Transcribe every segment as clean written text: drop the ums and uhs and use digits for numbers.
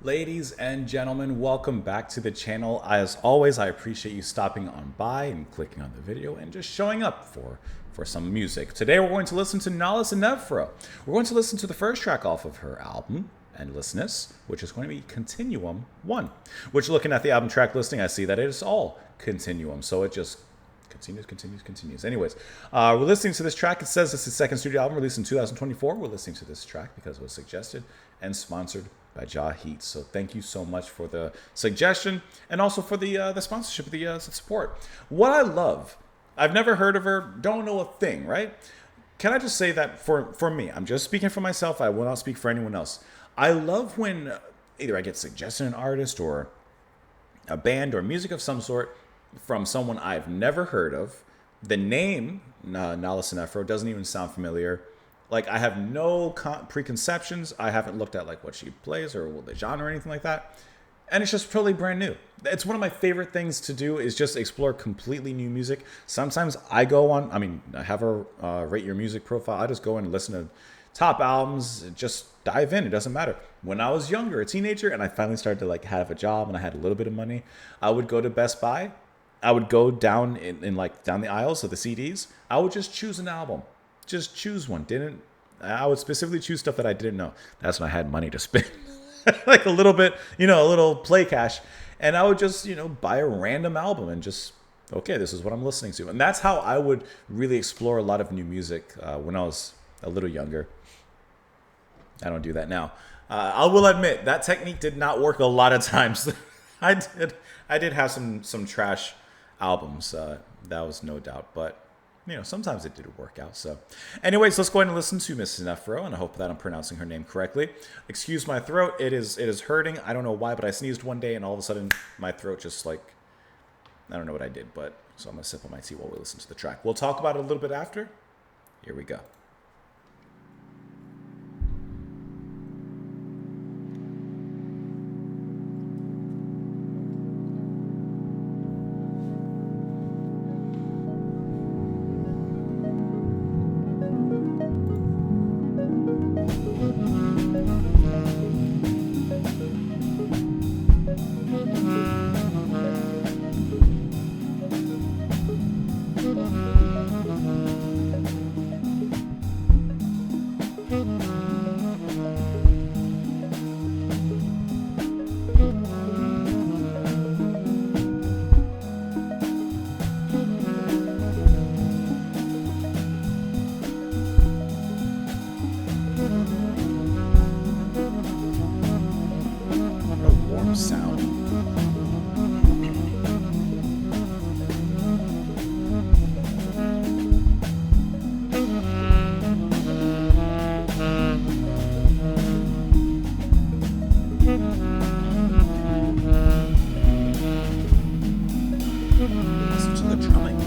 Ladies and gentlemen, welcome back to the channel. As always, I appreciate you stopping on by and clicking on the video and just showing up for some music. Today we're going to listen to Sinephro. We're going to listen to the first track off of her album, Endlessness, which is going to be Continuum 1. Which, looking at the album track listing, I see that it is all Continuum. So it just continues. Anyways, we're listening to this track. It says it's the second studio album released in 2024. We're listening to this track because it was suggested and sponsored by Ja Heat. So thank you so much for the suggestion and also for the sponsorship, the support. What I love, I've never heard of her, don't know a thing, right? Can I just say that for me, I'm just speaking for myself, I will not speak for anyone else. I love when either I get suggested an artist or a band or music of some sort from someone I've never heard of. The name, Sinephro, doesn't even sound familiar. Like, I have no preconceptions. I haven't looked at like what she plays or the genre or anything like that. And it's just totally brand new. It's one of my favorite things to do is just explore completely new music. Sometimes I go on, I have a rate your music profile. I just go and listen to top albums, just dive in. It doesn't matter. When I was younger, a teenager, and I finally started to like have a job and I had a little bit of money, I would go to Best Buy. I would go down down the aisles of the CDs. I would just choose an album. Just choose one. I would specifically choose stuff that I didn't know. That's when I had money to spend. Like a little bit, a little play cash. And I would just, buy a random album and just, okay, this is what I'm listening to. And that's how I would really explore a lot of new music when I was a little younger. I don't do that now. I will admit that technique did not work a lot of times. I did have some trash albums. That was no doubt. But sometimes it did work out. So anyways, let's go ahead and listen to Miss Sinephro, and I hope that I'm pronouncing her name correctly. Excuse my throat. It is hurting. I don't know why, but I sneezed one day and all of a sudden my throat just I don't know what I did, so I'm going to sip on my tea while we listen to the track. We'll talk about it a little bit after. Here we go. Sound. Listen to the drumming.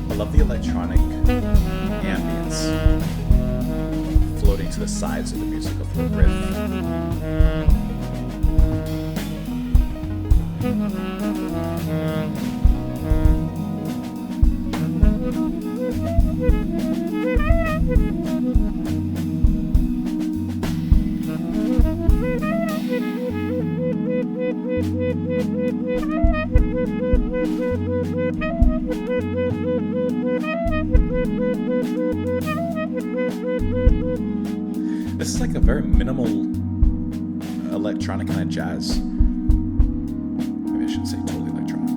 I love the electronic ambience floating to the sides of the music of the riff. This is like a very minimal electronic kind of jazz. Maybe I shouldn't say totally electronic.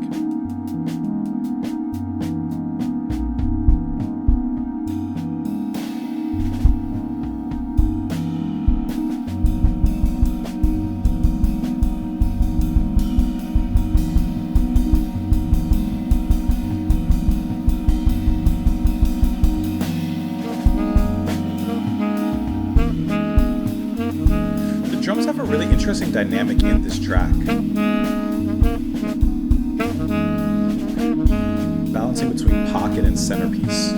Drums have a really interesting dynamic in this track. Balancing between pocket and centerpiece.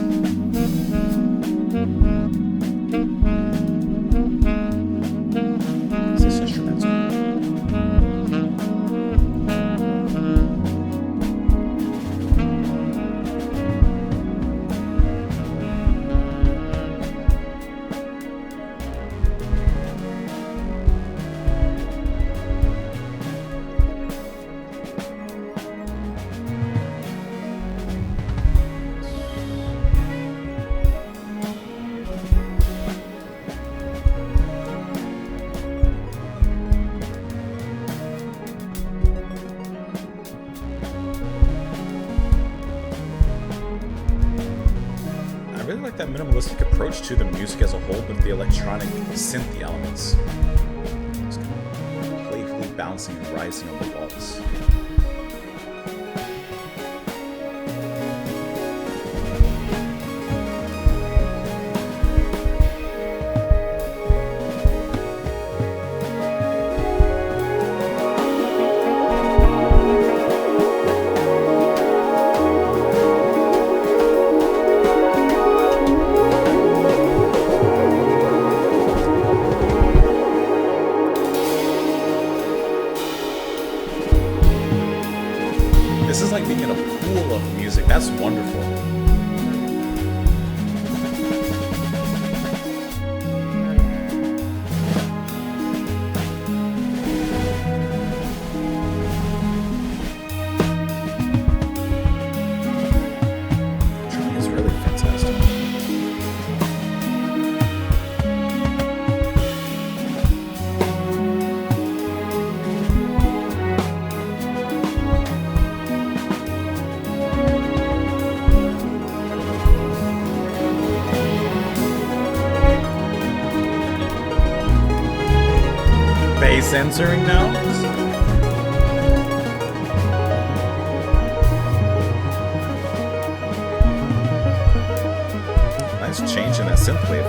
like that minimalistic approach to the music as a whole with the electronic synth elements. It's kind of playfully bouncing and rising on the walls. This is like being in a pool of music. That's wonderful. Drumming is really fantastic. Bass entering now. Nice change in that synth wave.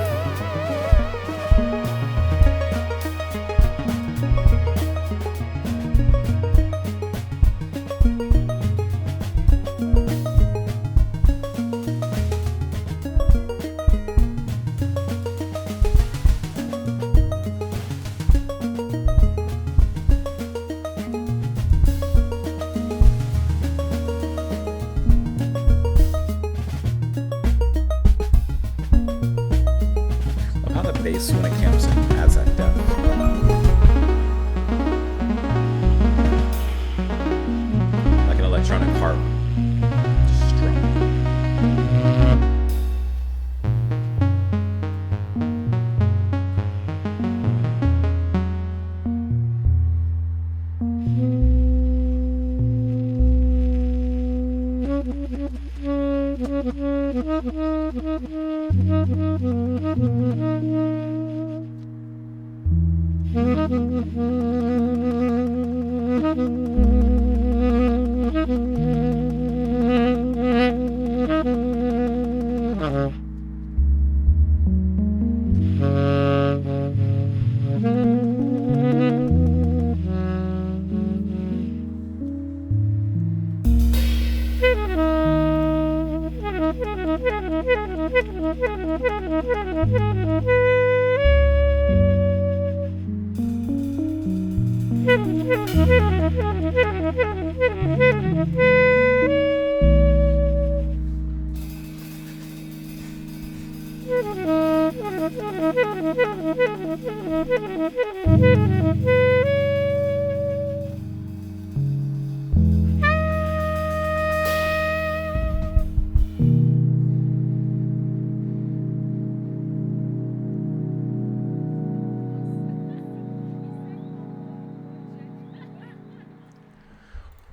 Bass when it camps in adds that depth. Like an electronic harp. Strong.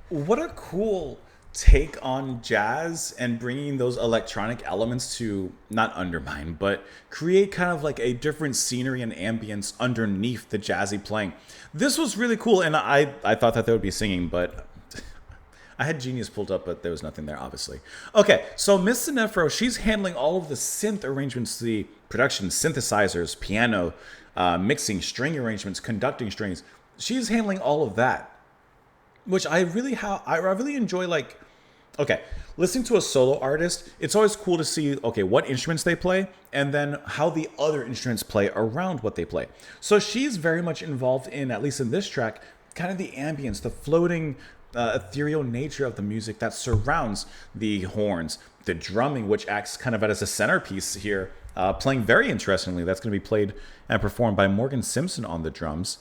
What a cool take on jazz and bringing those electronic elements to not undermine, but create kind of like a different scenery and ambience underneath the jazzy playing. This was really cool, and I thought that they would be singing, but I had Genius pulled up, but there was nothing there, obviously. Okay, so Miss Sinephro, she's handling all of the synth arrangements, the production, synthesizers, piano, mixing, string arrangements, conducting strings. She's handling all of that. Which I really enjoy, like, okay, listening to a solo artist, it's always cool to see, okay, what instruments they play and then how the other instruments play around what they play. So she's very much involved in, at least in this track, kind of the ambience, the floating ethereal nature of the music that surrounds the horns, the drumming, which acts kind of as a centerpiece here, playing very interestingly. That's going to be played and performed by Morgan Simpson on the drums.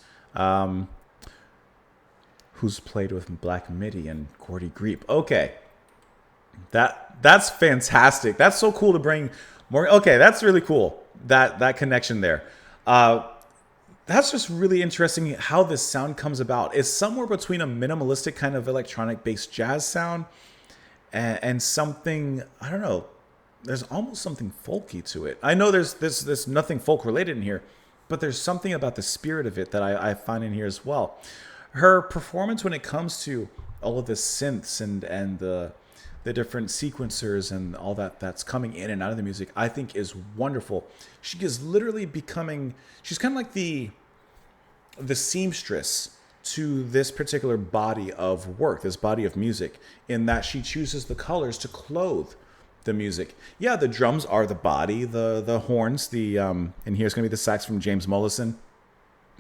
Who's played with Black Midi and Gordy Greep. Okay, that's fantastic. That's so cool to bring more. Okay, that's really cool. That connection there. That's just really interesting how this sound comes about. It's somewhere between a minimalistic kind of electronic based jazz sound and something, I don't know, there's almost something folky to it. I know there's nothing folk related in here, but there's something about the spirit of it that I find in here as well. Her performance when it comes to all of the synths and the different sequencers and all that's coming in and out of the music, I think is wonderful. She is literally becoming, she's kind of like the seamstress to this particular body of work, this body of music, in that she chooses the colors to clothe the music. Yeah, the drums are the body, the horns, and here's going to be the sax from James Mollison.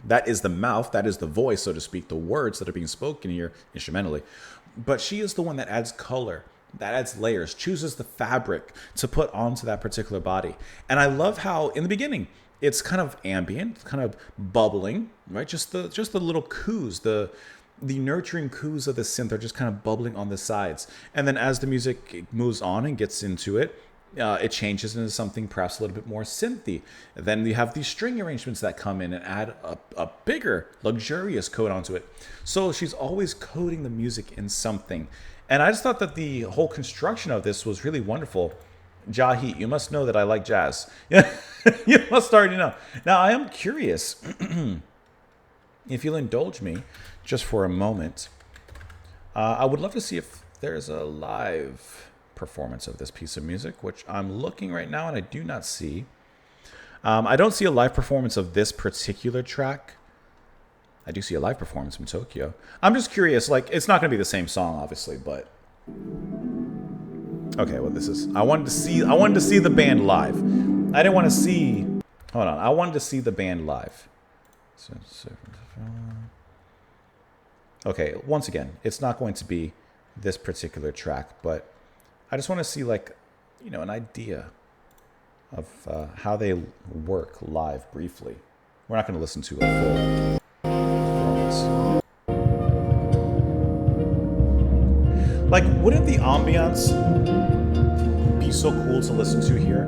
That is the mouth, that is the voice, so to speak, the words that are being spoken here instrumentally. But she is the one that adds color, that adds layers, chooses the fabric to put onto that particular body. And I love how in the beginning it's kind of ambient, kind of bubbling, right? Just the little coos, the nurturing coos of the synth are just kind of bubbling on the sides. And then as the music moves on and gets into it, it changes into something perhaps a little bit more synthy. Then you have these string arrangements that come in and add a bigger, luxurious coat onto it. So she's always coating the music in something. And I just thought that the whole construction of this was really wonderful. Jahi, you must know that I like jazz. You must already know. Now, I am curious, if you'll indulge me just for a moment, I would love to see if there's a live performance of this piece of music, which I'm looking right now and I do not see. I don't see a live performance of this particular track. I do see a live performance from Tokyo. I'm just curious, like, it's not going to be the same song, obviously, but okay, well, this is, I wanted to see the band live. I didn't want to see, hold on, I wanted to see the band live. Okay, once again, it's not going to be this particular track, but I just want to see, like, you know, an idea of how they work live briefly. We're not going to listen to a full performance. Like, wouldn't the ambiance be so cool to listen to here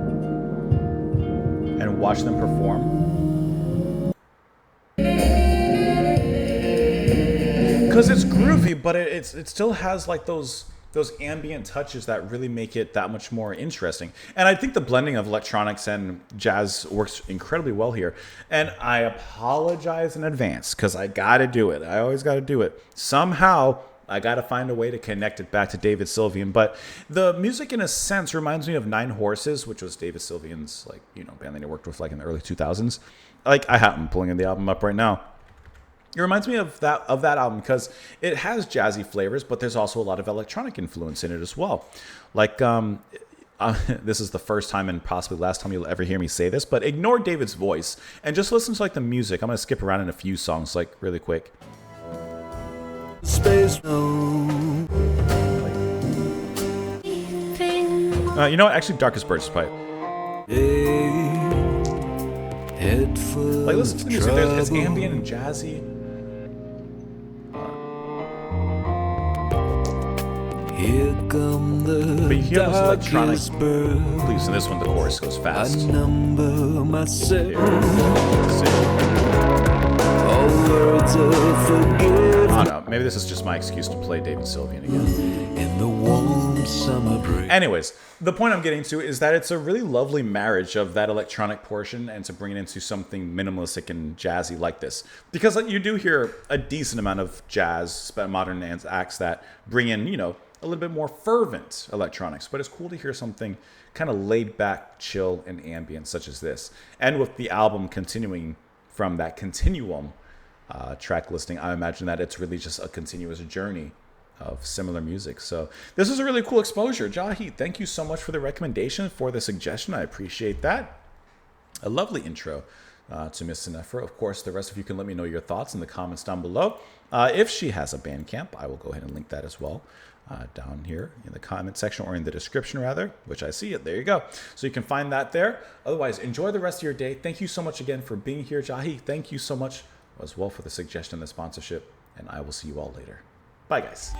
and watch them perform? Because it's groovy, but it still has like those ambient touches that really make it that much more interesting. And I think the blending of electronics and jazz works incredibly well here. And I apologize in advance because I got to do it. I always got to do it. Somehow, I got to find a way to connect it back to David Sylvian. But the music, in a sense, reminds me of Nine Horses, which was David Sylvian's, like, you know, band that he worked with like in the early 2000s. Like, I'm pulling in the album up right now. It reminds me of that album because it has jazzy flavors, but there's also a lot of electronic influence in it as well. Like, this is the first time and possibly last time you'll ever hear me say this, but ignore David's voice and just listen to like the music. I'm going to skip around in a few songs, like, really quick. Space. You know what? Actually, Darkest Birds is play. Like, listen to the music. It's ambient and jazzy. Here come the but you hear those electronic blues, and this one the chorus goes fast. I number myself. All words of forgiveness. I don't know. Maybe this is just my excuse to play David Sylvian again. In the warm summer breeze. Anyways, the point I'm getting to is that it's a really lovely marriage of that electronic portion and to bring it into something minimalistic and jazzy like this. Because you do hear a decent amount of jazz, modern acts that bring in, you know, a little bit more fervent electronics. But it's cool to hear something kind of laid back, chill, and ambient such as this. And with the album continuing from that Continuum track listing, I imagine that it's really just a continuous journey of similar music. So this is a really cool exposure. Jahi, thank you so much for the recommendation, for the suggestion. I appreciate that. A lovely intro to Miss Sinephro. Of course, the rest of you can let me know your thoughts in the comments down below. If she has a Bandcamp, I will go ahead and link that as well down here in the comment section, or in the description rather, which I see it. There you go. So you can find that there. Otherwise, enjoy the rest of your day. Thank you so much again for being here, Jahi. Thank you so much as well for the suggestion and the sponsorship, and I will see you all later. Bye, guys.